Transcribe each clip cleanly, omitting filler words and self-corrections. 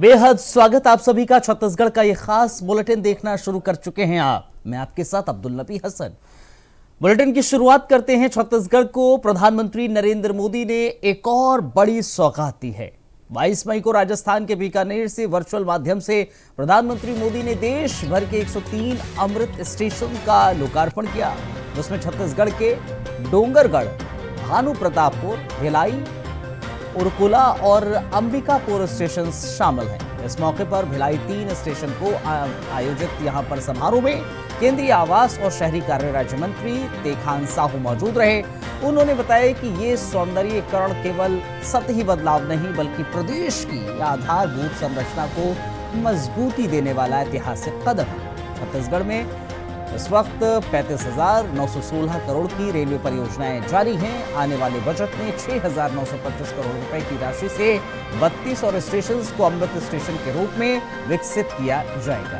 बेहद स्वागत आप सभी का। छत्तीसगढ़ का ये खास बुलेटिन देखना शुरू कर चुके हैं आप। मैं आपके साथ अब्दुल नबी हसन। बुलेटिन की शुरुआत करते हैं। छत्तीसगढ़ को प्रधानमंत्री नरेंद्र मोदी ने एक और बड़ी सौगात दी है। 22 मई को राजस्थान के बीकानेर से वर्चुअल माध्यम से प्रधानमंत्री मोदी ने देश भर के 103 अमृत स्टेशन का लोकार्पण किया, जिसमें छत्तीसगढ़ के डोंगरगढ़, भानु प्रतापपुर, भिलाई, उरकुला और अंबिकापुर स्टेशन शामिल हैं। इस मौके पर भिलाई 3 स्टेशन को आयोजित यहां पर समारोह में केंद्रीय आवास और शहरी कार्य राज्य मंत्री तेखान साहू मौजूद रहे। उन्होंने बताया कि ये सौंदर्यीकरण केवल सतही बदलाव नहीं, बल्कि प्रदेश की आधारभूत संरचना को मजबूती देने वाला ऐतिहासिक कदम है। छत्तीसगढ़ में इस वक्त 35,916 करोड़ की रेलवे परियोजनाएं जारी हैं। आने वाले बजट में 6,925 करोड़ रुपए की राशि से 32 और स्टेशन को अमृत स्टेशन के रूप में विकसित किया जाएगा।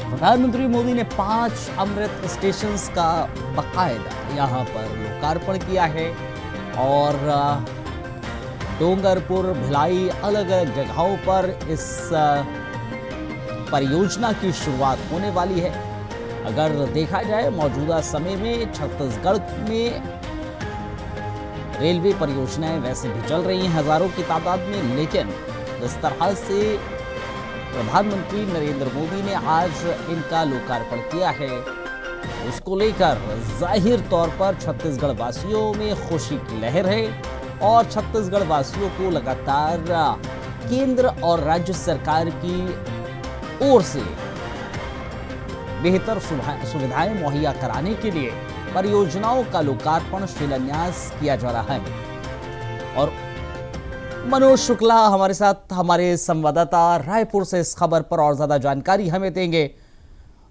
प्रधानमंत्री मोदी ने 5 अमृत स्टेशन का बाकायदा यहां पर लोकार्पण किया है और डोंगरपुर, भिलाई, अलग अलग जगहों पर इस परियोजना की शुरुआत होने वाली है। अगर देखा जाए मौजूदा समय में छत्तीसगढ़ में रेलवे परियोजनाएं वैसे भी चल रही हैं हजारों की तादाद में, लेकिन इस तरह से प्रधानमंत्री नरेंद्र मोदी ने आज इनका लोकार्पण किया है, उसको लेकर जाहिर तौर पर छत्तीसगढ़ वासियों में खुशी की लहर है और छत्तीसगढ़ वासियों को लगातार केंद्र और राज्य सरकार की ओर से बेहतर सुविधाएं मुहैया कराने के लिए परियोजनाओं का लोकार्पण, शिलान्यास किया जा रहा है। और मनोज शुक्ला हमारे साथ, हमारे संवाददाता रायपुर से इस खबर पर और ज्यादा जानकारी हमें देंगे।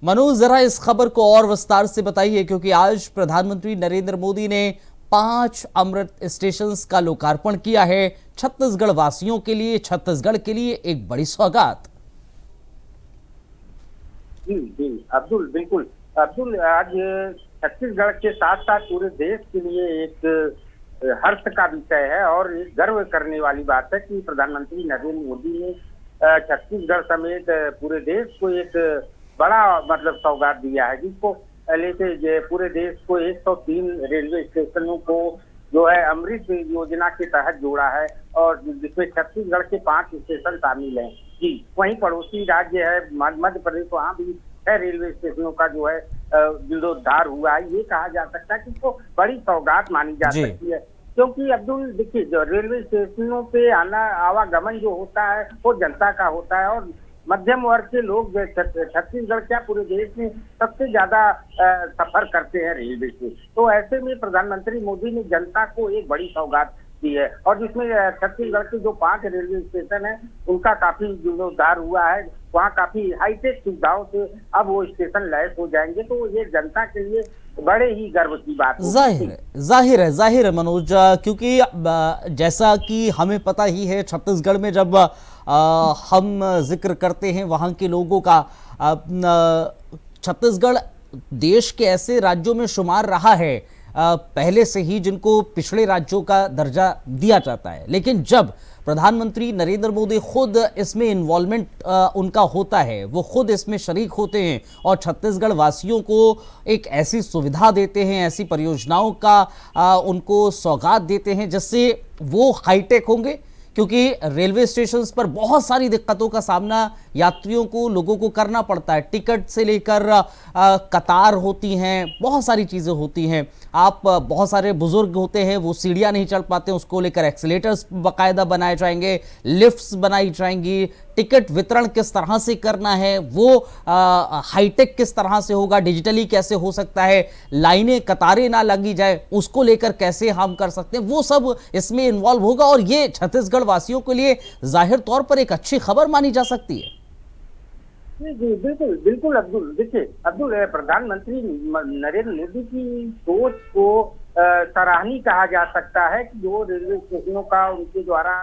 मनोज, जरा इस खबर को और विस्तार से बताइए, क्योंकि आज प्रधानमंत्री नरेंद्र मोदी ने 5 अमृत स्टेशन का लोकार्पण किया है। छत्तीसगढ़ वासियों के लिए, छत्तीसगढ़ के लिए एक बड़ी सौगात। जी अब्दुल, बिल्कुल अब्दुल, आज छत्तीसगढ़ के साथ साथ पूरे देश के लिए एक हर्ष का विषय है और एक गर्व करने वाली बात है कि प्रधानमंत्री नरेंद्र मोदी ने छत्तीसगढ़ समेत पूरे देश को एक बड़ा सौगात दिया है, जिसको लेके पूरे देश को 103 रेलवे स्टेशनों को जो है अमृत योजना के तहत जोड़ा है और जिसमें छत्तीसगढ़ के 5 स्टेशन शामिल हैं। जी, वहीं पड़ोसी राज्य है मध्य प्रदेश, वहाँ भी 6 रेलवे स्टेशनों का जो है जीर्णोद्धार हुआ है। ये कहा जा सकता है कि इसको बड़ी सौगात मानी जा सकती है, क्योंकि अब्दुल देखिए, जो रेलवे स्टेशनों पे आवागमन जो होता है वो जनता का होता है और मध्यम वर्ग के लोग छत्तीसगढ़ क्या पूरे देश में सबसे ज्यादा सफर करते हैं रेलवे से। तो ऐसे में प्रधानमंत्री मोदी ने जनता को एक बड़ी सौगात दी है और जिसमें छत्तीसगढ़ के जो 5 रेलवे स्टेशन है उनका काफी जीर्णोद्धार हुआ है। वहाँ काफी हाईटेक सुविधाओं से अब वो स्टेशन लैस हो जाएंगे, तो ये जनता के लिए बड़े ही गर्व की बात है। जाहिर है मनोज, क्योंकि जैसा कि हमें पता ही है, छत्तीसगढ़ में जब हम जिक्र करते हैं वहाँ के लोगों का, छत्तीसगढ़ देश के ऐसे राज्यों में शुमार रहा है पहले से ही जिनको पिछड़े राज्यों का दर्जा दिया जाता है, लेकिन जब प्रधानमंत्री नरेंद्र मोदी खुद इसमें इन्वॉल्वमेंट उनका होता है, वो खुद इसमें शरीक होते हैं और छत्तीसगढ़ वासियों को एक ऐसी सुविधा देते हैं, ऐसी परियोजनाओं का उनको सौगात देते हैं जिससे वो हाईटेक होंगे, क्योंकि रेलवे स्टेशन पर बहुत सारी दिक्कतों का सामना यात्रियों को, लोगों को करना पड़ता है। टिकट से लेकर कतार होती हैं, बहुत सारी चीज़ें होती हैं। आप बहुत सारे बुजुर्ग होते हैं, वो सीढ़ियाँ नहीं चढ़ पाते, उसको लेकर एक्सीलेटर्स बाकायदा बनाए जाएंगे, लिफ्ट्स बनाई जाएंगी, टिकट वितरण किस तरह से करना है, वो हाईटेक किस तरह से होगा, डिजिटली कैसे हो सकता है, लाइनें कतारें ना लगी जाए, उसको लेकर कैसे हम कर सकते हैं, वो सब इसमें इन्वॉल्व होगा और ये छत्तीसगढ़ वासियों के लिए जाहिर तौर पर एक अच्छी खबर मानी जा सकती है। जी बिल्कुल बिल्कुल अब्दुल, देखिए अब्दुल, प्रधानमंत्री नरेंद्र मोदी की सोच को सराहनीय कहा जा सकता है कि जो रेलवे स्टेशनों का उनके द्वारा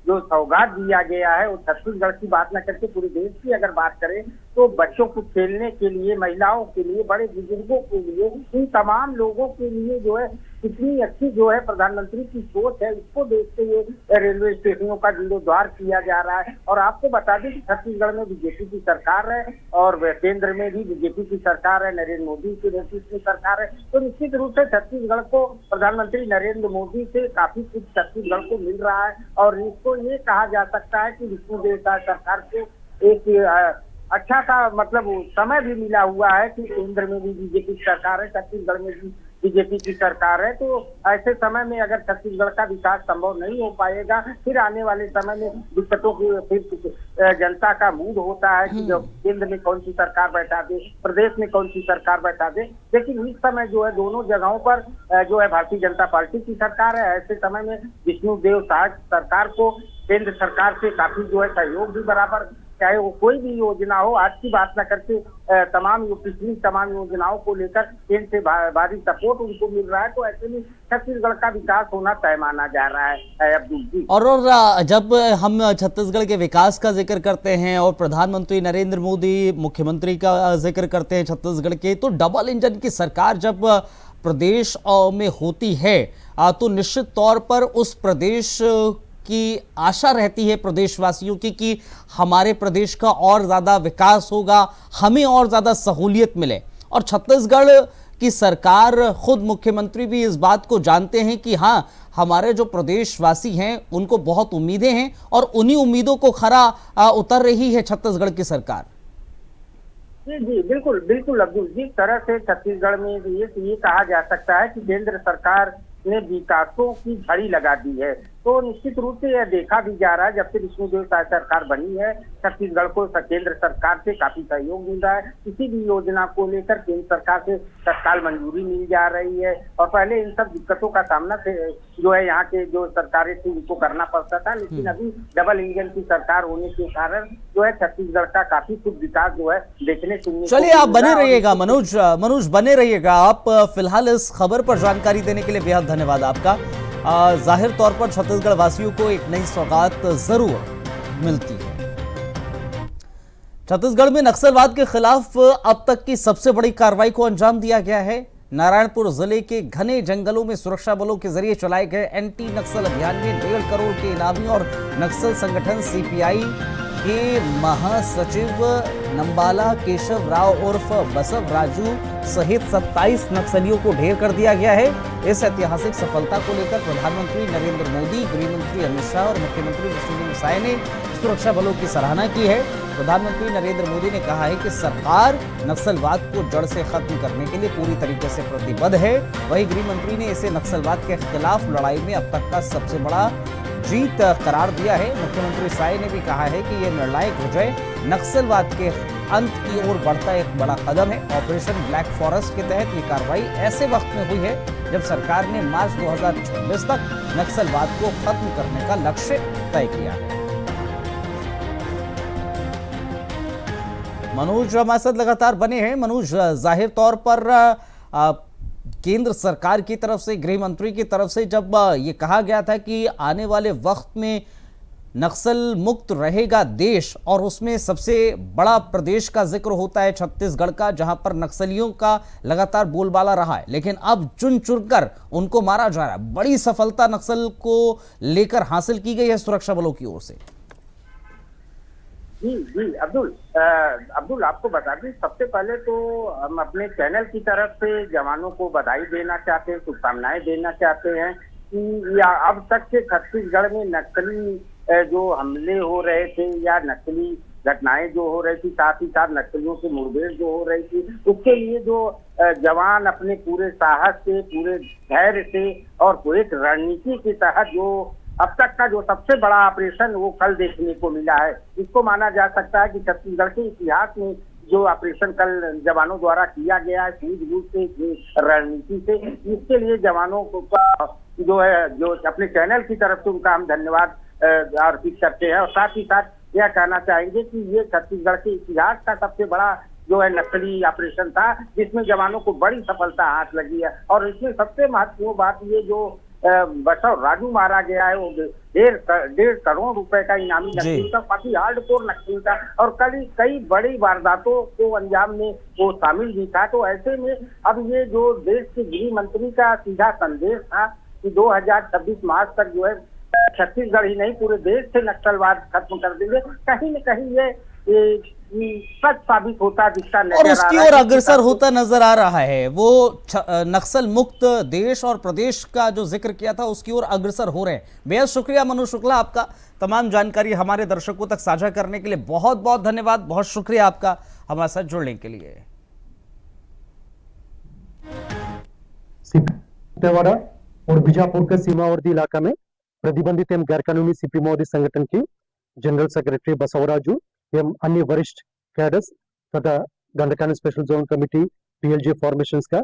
जो सौगात दिया गया है वो छत्तीसगढ़ की बात न करके पूरे देश की अगर बात करें तो बच्चों को खेलने के लिए, महिलाओं के लिए, बड़े बुजुर्गों के लिए, इन तमाम लोगों के लिए जो है कितनी अच्छी जो है प्रधानमंत्री की सोच है, इसको देखते हुए रेलवे स्टेशनों का जीर्णोद्धार किया जा रहा है। और आपको बता दें कि छत्तीसगढ़ में बीजेपी की सरकार है और केंद्र में भी बीजेपी की सरकार है, नरेंद्र मोदी की नेतृत्व में सरकार है। तो निश्चित रूप से छत्तीसगढ़ को प्रधानमंत्री नरेंद्र मोदी से काफी कुछ छत्तीसगढ़ को मिल रहा है और इसको ये कहा जा सकता है कि विष्णुदेव साय सरकार को एक अच्छा सा मतलब समय भी मिला हुआ है कि केंद्र में भी बीजेपी की सरकार है, छत्तीसगढ़ में भी बीजेपी की सरकार है। तो ऐसे समय में अगर छत्तीसगढ़ का विकास संभव नहीं हो पाएगा, फिर आने वाले समय में दिक्कतों की फिर जनता का मूड होता है कि जब केंद्र में कौन सी सरकार बैठा दे, प्रदेश में कौन सी सरकार बैठा दे। लेकिन इस समय जो है दोनों जगहों पर जो है भारतीय जनता पार्टी की सरकार है। ऐसे समय में विष्णुदेव साय सरकार को केंद्र सरकार से काफी जो है सहयोग भी बराबर, चाहे वो कोई भी योजना हो, आज की बात न करके पिछली तमाम योजनाओं को लेकर केंद्र से भारी सपोर्ट उनको मिल रहा है। तो ऐसे में छत्तीसगढ़ का विकास होना तय माना जा रहा है अब्दुल जी। और जब हम छत्तीसगढ़ के विकास का जिक्र करते हैं और प्रधानमंत्री नरेंद्र मोदी मुख्यमंत्री का जिक्र करते हैं छत्तीसगढ़ के, तो डबल इंजन की सरकार जब प्रदेश में होती है तो निश्चित तौर पर उस प्रदेश की आशा रहती है प्रदेशवासियों की कि हमारे प्रदेश का और ज़्यादा विकास होगा, हमें और ज़्यादा सहूलियत मिले। और छत्तीसगढ़ की सरकार, खुद मुख्यमंत्री भी इस बात को जानते हैं कि हाँ, हमारे जो प्रदेशवासी हैं उनको बहुत उम्मीदें हैं और उन्हीं उम्मीदों को खरा उतर रही है छत्तीसगढ़ की सरकार। जी जी बिल्कुल बिल्कुल अब्दुल, जिस तरह से छत्तीसगढ़ में ये कहा जा सकता है कि केंद्र सरकार ने विकासों की झड़ी लगा दी है, तो निश्चित रूप से यह देखा भी जा रहा है जब से विष्णुदेव साय सरकार बनी है, छत्तीसगढ़ को केंद्र सरकार से काफी सहयोग मिल रहा है। किसी भी योजना को लेकर केंद्र सरकार से तत्काल मंजूरी मिल जा रही है और पहले इन सब दिक्कतों का सामना जो है यहाँ के जो सरकारें थी उनको करना पड़ता था। लेकिन अभी डबल इंजन की सरकार होने के कारण जो है छत्तीसगढ़ का काफी कुछ विकास जो है देखने सुनने। चलिए, आप बने रहिएगा मनोज बने रहिएगा आप। फिलहाल इस खबर पर जानकारी देने के लिए बेहद धन्यवाद आपका। जाहिर तौर पर छत्तीसगढ़ वासियों को एक नई सौगात जरूर मिलती है। छत्तीसगढ़ में नक्सलवाद के खिलाफ अब तक की सबसे बड़ी कार्रवाई को अंजाम दिया गया है। नारायणपुर जिले के घने जंगलों में सुरक्षा बलों के जरिए चलाए गए एंटी नक्सल अभियान में 1.5 करोड़ के इनामी और नक्सल संगठन सीपीआई के महासचिव नंबाला केशव राव उर्फ बसव राजू सहित 27 नक्सलियों को ढेर कर दिया गया है। इस ऐतिहासिक सफलता को लेकर प्रधानमंत्री नरेंद्र मोदी, गृह मंत्री अमित शाह और मुख्यमंत्री विष्णुदेव साय ने सुरक्षा बलों की सराहना की है। प्रधानमंत्री नरेंद्र मोदी ने कहा है कि सरकार नक्सलवाद को जड़ से खत्म करने के लिए पूरी तरीके से प्रतिबद्ध है। वहीं गृह मंत्री ने इसे नक्सलवाद के खिलाफ लड़ाई में अब तक का सबसे बड़ा जीत करार दिया है। मुख्यमंत्री साय ने भी कहा है कि यह निर्णायक विजय नक्सलवाद के अंत की ओर बढ़ता एक बड़ा कदम है। ऑपरेशन ब्लैक फॉरेस्ट के तहत ये कार्रवाई ऐसे वक्त में हुई है जब सरकार ने मार्च 2026 तक नक्सलवाद को खत्म करने का लक्ष्य तय किया है। मनोज हमारे साथ लगातार बने हैं। मनोज, जाहिर तौर पर केंद्र सरकार की तरफ से, गृह मंत्री की तरफ से जब ये कहा गया था कि आने वाले वक्त में नक्सल मुक्त रहेगा देश और उसमें सबसे बड़ा प्रदेश का जिक्र होता है छत्तीसगढ़ का, जहां पर नक्सलियों का लगातार बोलबाला रहा है, लेकिन अब चुन चुनकर उनको मारा जा रहा है। बड़ी सफलता नक्सल को लेकर हासिल की गई है सुरक्षा बलों की ओर से। जी जी अब्दुल आपको बता दें, सबसे पहले तो हम अपने चैनल की तरफ से जवानों को बधाई देना चाहते हैं, शुभकामनाएं देना चाहते हैं कि अब तक के छत्तीसगढ़ में नक्सली जो हमले हो रहे थे या नक्सली घटनाएं जो हो रही थी, साथ ही साथ नक्सलियों से मुठभेड़ जो हो रही थी, उसके लिए जो जवान अपने पूरे साहस से, पूरे धैर्य से और एक रणनीति के तहत जो अब तक का जो सबसे बड़ा ऑपरेशन वो कल देखने को मिला है। इसको माना जा सकता है कि छत्तीसगढ़ के इतिहास में जो ऑपरेशन कल जवानों द्वारा किया गया है सूझबूझ से, रणनीति से, इसके लिए जवानों को जो है जो अपने चैनल की तरफ से उनका हम धन्यवाद अर्पित करते हैं। और साथ ही साथ यह कहना चाहेंगे कि ये छत्तीसगढ़ के इतिहास का सबसे बड़ा जो है नक्सली ऑपरेशन था, जिसमें जवानों को बड़ी सफलता हाथ लगी है। और इसमें सबसे महत्वपूर्ण बात ये जो बसव राजू मारा गया है, वो 1.5 करोड़ रुपए का इनामी नक्सली था, काफी हार्डकोर नक्सली था और कई बड़ी वारदातों को अंजाम में वो शामिल भी था। तो ऐसे में अब ये जो देश के गृह मंत्री का सीधा संदेश था कि 2026 मार्च तक जो है छत्तीसगढ़ ही नहीं पूरे देश से नक्सलवाद खत्म कर देंगे, कहीं न कहीं ये सच साबित होता दिखता नजर आ रहा है। और उसकी ओर अग्रसर होता नजर आ रहा है। वो नक्सल मुक्त देश और प्रदेश का जो जिक्र किया था उसकी ओर अग्रसर हो रहे हैं। बेहद शुक्रिया मनु शुक्ला, आपका तमाम जानकारी हमारे दर्शकों तक साझा करने के लिए बहुत बहुत धन्यवाद। बहुत शुक्रिया आपका हमारे साथ जुड़ने के लिए। दंतेवाड़ा और बीजापुर के सीमावर्ती इलाका में प्रतिबंधित एवं गैरकानूनी सीपी माओवादी संगठन की जनरल सेक्रेटरी बसवराजू एवं अन्य वरिष्ठ कैडर्स तथा दंडकांड स्पेशल जोन कमेटी पीएलजे फॉर्मेशन का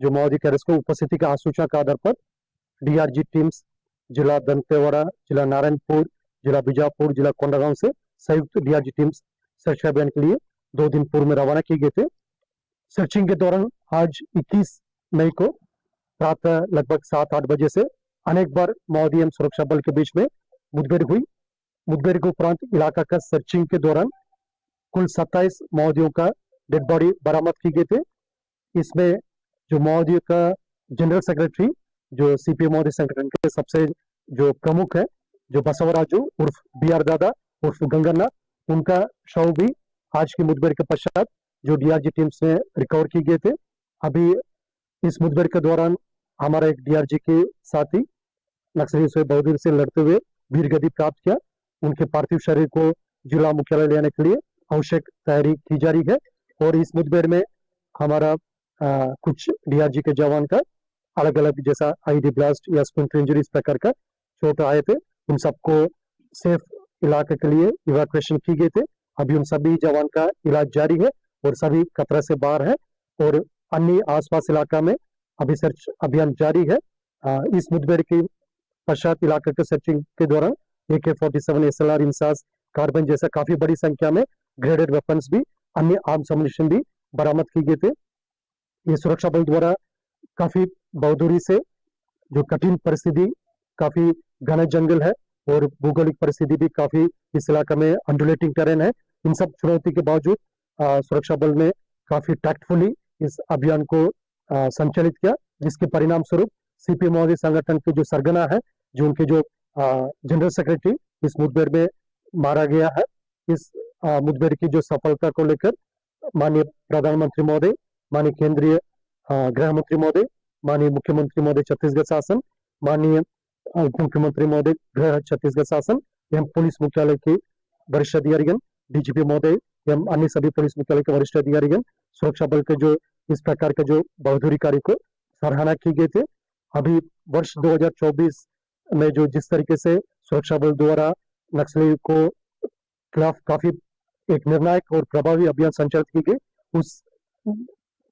जो माओवादी कैडर्स को उपस्थिति का आसूचना के आधार पर डीआरजी टीम्स जिला दंतेवाड़ा, जिला नारायणपुर, जिला बीजापुर, जिला कोंडागांव से संयुक्त डीआरजी टीम्स सर्च अभियान के लिए 2 दिन पूर्व में रवाना किए गए थे। सर्चिंग के दौरान आज 21 मई को प्रातः लगभग 7-8 बजे से अनेक बार माओवादी एवं सुरक्षा बल के बीच में मुठभेड़ हुई। मुठभेड़ के उपरांत इलाका का सर्चिंग के दौरान कुल 27 माओवादियों का डेड बॉडी बरामद की गए थे। इसमें जो माओवादियों का जनरल सेक्रेटरी जो सीपीएम माओवादी संगठन के सबसे जो प्रमुख है जो बसवराजू उर्फ बीआर दादा उर्फ गंगन्ना, उनका शव भी आज की मुठभेड़ के पश्चात जो डीआरजी टीम से रिकवर की गए थे। अभी इस मुठभेड़ के दौरान हमारा एक डीआरजी के साथी नक्सलियों से बहादुरी से लड़ते हुए वीर गति प्राप्त किया। उनके पार्थिव शरीर को जिला मुख्यालय ले आने के लिए आवश्यक तैयारी की जा रही है। और इस मुठभेड़ में हमारा कुछ डीआरजी के जवान का अलग अलग जैसा आईडी ब्लास्ट या स्प्लिंटर इंजरी इस प्रकार का चोट आए थे। उन सबको सेफ इलाके के लिए इवैक्यूएशन की गई थे। अभी उन सभी जवान का इलाज जारी है और सभी खतरा से बाहर है और अन्य आसपास इलाका में अभी सर्च अभियान जारी है। इस मुठभेड़ के पश्चात इलाके के सर्चिंग के दौरान AK-47 SLR इंसास कार्बन जैसा काफी बड़ी संख्या में ग्रेडेड वेपन्स भी अन्य आर्म्स अम्युनिशन भी बरामद की गए थे। ये सुरक्षा बल द्वारा काफी बहादुरी से जो कठिन परिस्थिति, काफी घना जंगल है और भौगोलिक परिस्थिति भी काफी इस इलाका में अंडुलेटिंग टेरेन है, इन सब चुनौती के बावजूद सुरक्षा बल ने काफी टैक्टफुली इस अभियान को संचालित किया, जिसके परिणाम स्वरूप सीपी माओवादी संगठन के जो सरगना है, जो उनके जो जनरल सेक्रेटरी इस मुठभेड़ में मारा गया है। इस मुठभेड़ की जो सफलता को लेकर माननीय प्रधानमंत्री महोदय, माननीय केंद्रीय गृह मंत्री महोदय, माननीय मुख्यमंत्री महोदय छत्तीसगढ़ शासन, माननीय उप मुख्यमंत्री महोदय गृह छत्तीसगढ़ शासन एवं पुलिस मुख्यालय के वरिष्ठ अधिकारीगण, डीजीपी महोदय एवं अन्य सभी पुलिस मुख्यालय के वरिष्ठ अधिकारीगण, सुरक्षा बल के जो इस प्रकार के जो बहादुरी कार्य को सराहना की गई थे। अभी वर्ष 2024 में जो जिस तरीके से सुरक्षा बल द्वारा नक्सली को खिलाफ काफी एक निर्णायक और प्रभावी अभियान संचालित की गई, उस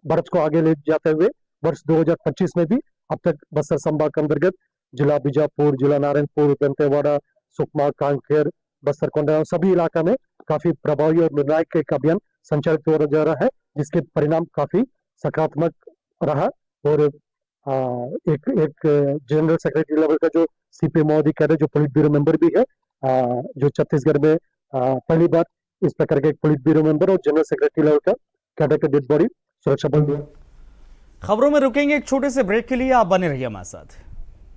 बढ़त को आगे ले जाते हुए वर्ष 2025 में भी अब तक बस्तर संभाग के अंतर्गत जिला बीजापुर, जिला नारायणपुर, दंतेवाड़ा, सुकमा, कांकेर, बस्तर कोंडागांव सभी इलाका में काफी प्रभावी और निर्णायक एक अभियान संचालित हो जा रहा है, जिसके परिणाम काफी सकारात्मक रहा। और एक जनरल सेक्रेटरी लेवल का जो सीपी माओवादी कैडर जो पुलिस ब्यूरो मेंबर भी है, जो छत्तीसगढ़ में पहली बार इस प्रकार के एक पुलिस ब्यूरो मेंबर और जनरल सेक्रेटरी लेवल का कैडर का डेड बॉडी सुरक्षा बल। खबरों में रुकेंगे एक छोटे से ब्रेक के लिए, आप बने रहिए हमारे साथ।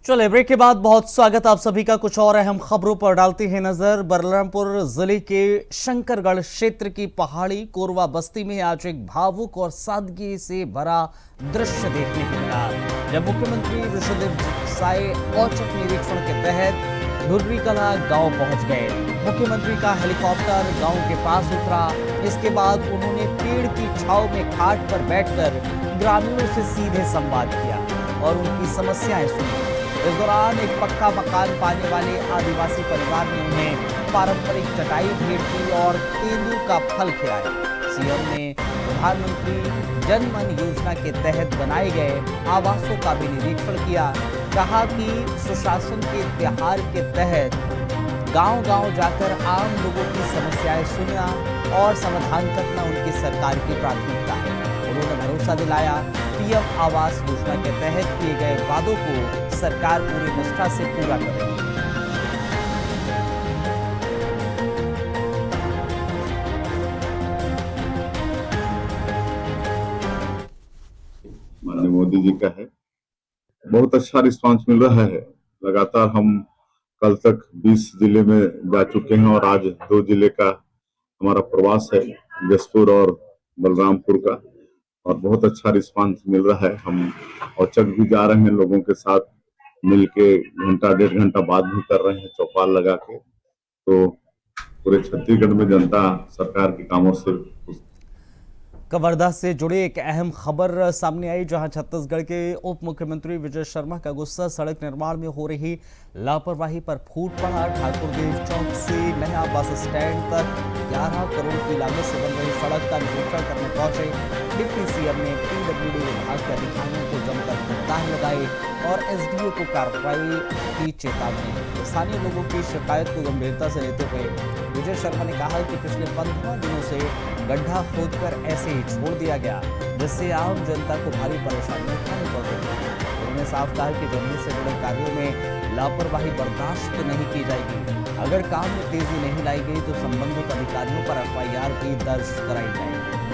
चले ब्रेक के बाद बहुत स्वागत आप सभी का। कुछ और अहम खबरों पर डालते हैं नजर। बलरामपुर जिले के शंकरगढ़ क्षेत्र की पहाड़ी कोरवा बस्ती में आज एक भावुक और सादगी से भरा दृश्य देखने को मिला, जब मुख्यमंत्री ऋषिदेव साय औचक निरीक्षण के तहत ढुर्रीकला गांव पहुंच गए। मुख्यमंत्री का हेलीकॉप्टर गांव के पास उतरा। इसके बाद उन्होंने पेड़ की छांव में खाट पर बैठकर ग्रामीणों से सीधे संवाद किया और उनकी समस्याएं सुनी। इस दौरान एक पक्का मकान पाने वाले आदिवासी परिवार ने उन्हें पारंपरिक चटाई भेंट की और तेंदू का फल खिलाया। सीएम ने प्रधानमंत्री जन मन योजना के तहत बनाए गए आवासों का भी निरीक्षण किया। कहा कि सुशासन के त्योहार के तहत गांव-गांव जाकर आम लोगों की समस्याएं सुनना और समाधान करना उनकी सरकार की प्राथमिकता है। उन्होंने भरोसा दिलाया कि पीएम आवास योजना के तहत किए गए वादों को सरकार पूरी निष्ठा से पूरा कर रही है। माननीय मोदी जी का है, बहुत अच्छा रिस्पांस मिल रहा है। लगातार हम कल तक 20 जिले में जा चुके हैं और आज 2 जिले का हमारा प्रवास है, जसपुर और बलरामपुर का, और बहुत अच्छा रिस्पांस मिल रहा है। हम औचक भी जा रहे हैं, लोगों के साथ मिलके घंटा 1.5 घंटा बात भी कर रहे हैं चौपाल लगा के। तो पूरे छत्तीसगढ़ में जनता सरकार के कामों से कवर्धा से जुड़ी एक अहम खबर सामने आई, जहां छत्तीसगढ़ के उप मुख्यमंत्री विजय शर्मा का गुस्सा सड़क निर्माण में हो रही लापरवाही पर फूट पड़ा। ठाकुरदेव चौक से नया बस स्टैंड तक 11 करोड़ की लागत से बन रही सड़क का निरीक्षण करने पहुंचे डिप्टी सीएम ने पीडब्ल्यूडी विभाग के अधिकारियों को जमकर फटकार लगाए और एसडीओ को कार्रवाई की चेतावनी। स्थानीय लोगों की शिकायत को गंभीरता से लेते हुए विजय शर्मा ने कहा कि पिछले 15 दिनों से गड्ढा खोदकर ऐसे ही छोड़ दिया गया, जिससे आम जनता को भारी परेशानी उठानी पड़ रही है। उन्होंने साफ कहा कि जमीन से जुड़े कार्यों में लापरवाही बर्दाश्त नहीं की जाएगी। अगर काम में तेजी नहीं लाई गई तो संबंधित अधिकारियों पर एफआईआर भी दर्ज कराई जाएगी।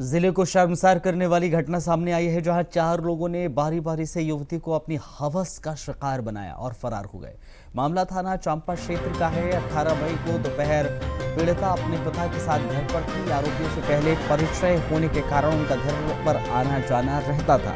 जिले को शर्मसार करने वाली घटना सामने आई है, जहां 4 लोगों ने बारी बारी से युवती को अपनी हवस का शिकार बनाया और फरार हो गए। मामला थाना चांपा क्षेत्र का है। 18 मई को दोपहर पीड़िता अपने पिता के साथ घर पर थी। आरोपियों से पहले परिचय होने के कारण उनका घर पर आना जाना रहता था।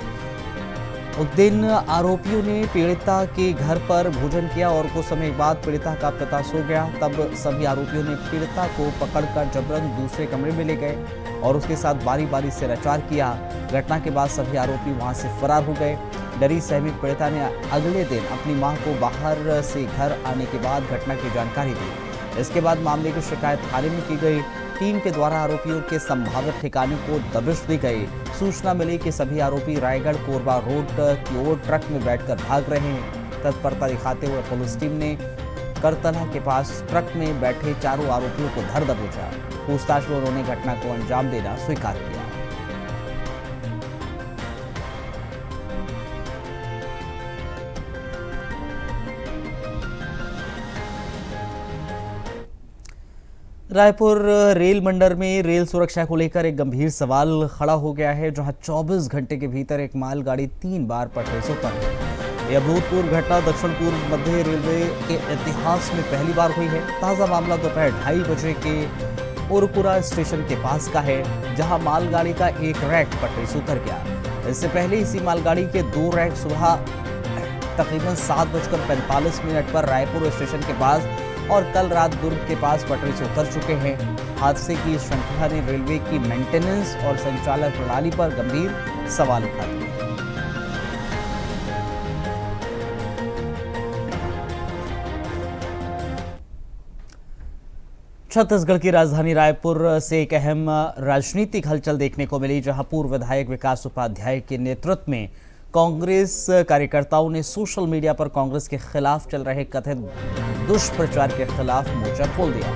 उस दिन आरोपियों ने पीड़िता के घर पर भोजन किया और कुछ समय बाद पीड़िता का पिता सो गया। तब सभी आरोपियों ने पीड़िता को पकड़कर जबरन दूसरे कमरे में ले गए और उसके साथ बारी बारी से रचार किया। घटना के बाद सभी आरोपी वहां से फरार हो गए। डरी सहमी पीड़िता ने अगले दिन अपनी मां को बाहर से घर आने के बाद घटना की जानकारी दी। इसके बाद मामले की शिकायत थाने में की गई। टीम के द्वारा आरोपियों के संभावित ठिकाने को दबिश दी गई। सूचना मिली कि सभी आरोपी रायगढ़ कोरबा रोड की ओर ट्रक में बैठकर भाग रहे हैं। तत्परता दिखाते हुए पुलिस टीम ने करतला के पास ट्रक में बैठे चारों आरोपियों को धर दबोचा। पूछताछ में उन्होंने घटना को अंजाम देना स्वीकार किया। रायपुर रेल मंडल में रेल सुरक्षा को लेकर एक गंभीर सवाल खड़ा हो गया है, जहां 24 घंटे के भीतर एक मालगाड़ी 3 बार पटरी से उतर। यह अभूतपूर्व घटना दक्षिण पूर्व मध्य रेलवे के इतिहास में पहली बार हुई है। ताजा मामला दोपहर 2:30 बजे के उरकुरा स्टेशन के पास का है, जहां मालगाड़ी का एक रैक पटरी से उतर गया। इससे पहले इसी मालगाड़ी के 2 रैक सुबह तकरीबन 7:45 पर रायपुर स्टेशन के पास और कल रात दुर्ग के पास पटरी से उतर चुके हैं। हादसे की श्रृंखला ने रेलवे की मेंटेनेंस और संचालन प्रणाली पर गंभीर सवाल उठा दिए। छत्तीसगढ़ की राजधानी रायपुर से एक अहम राजनीतिक हलचल देखने को मिली, जहां पूर्व विधायक विकास उपाध्याय के नेतृत्व में कांग्रेस कार्यकर्ताओं ने सोशल मीडिया पर कांग्रेस के खिलाफ चल रहे कथित दुष्प्रचार के खिलाफ मोर्चा खोल दिया।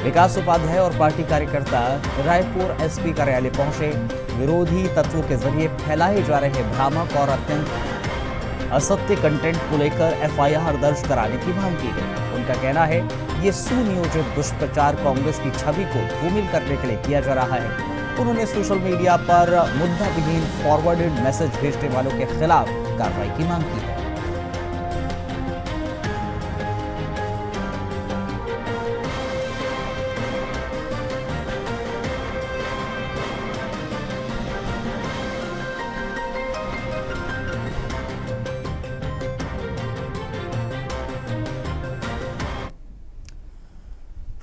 विकास उपाध्याय और पार्टी कार्यकर्ता रायपुर एसपी कार्यालय पहुंचे। विरोधी तत्वों के जरिए फैलाए जा रहे भ्रामक और अत्यंत असत्य कंटेंट को लेकर एफआईआर दर्ज कराने की मांग की गई। उनका कहना है ये सुनियोजित दुष्प्रचार कांग्रेस की छवि को धूमिल करने के लिए किया जा रहा है। उन्होंने सोशल मीडिया पर मुद्दा विहीन फॉरवर्डेड मैसेज भेजने वालों के खिलाफ कार्रवाई की मांग की है।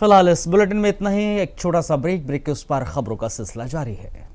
फिलहाल इस बुलेटिन में इतना ही। एक छोटा सा ब्रेक के उस पार खबरों का सिलसिला जारी है।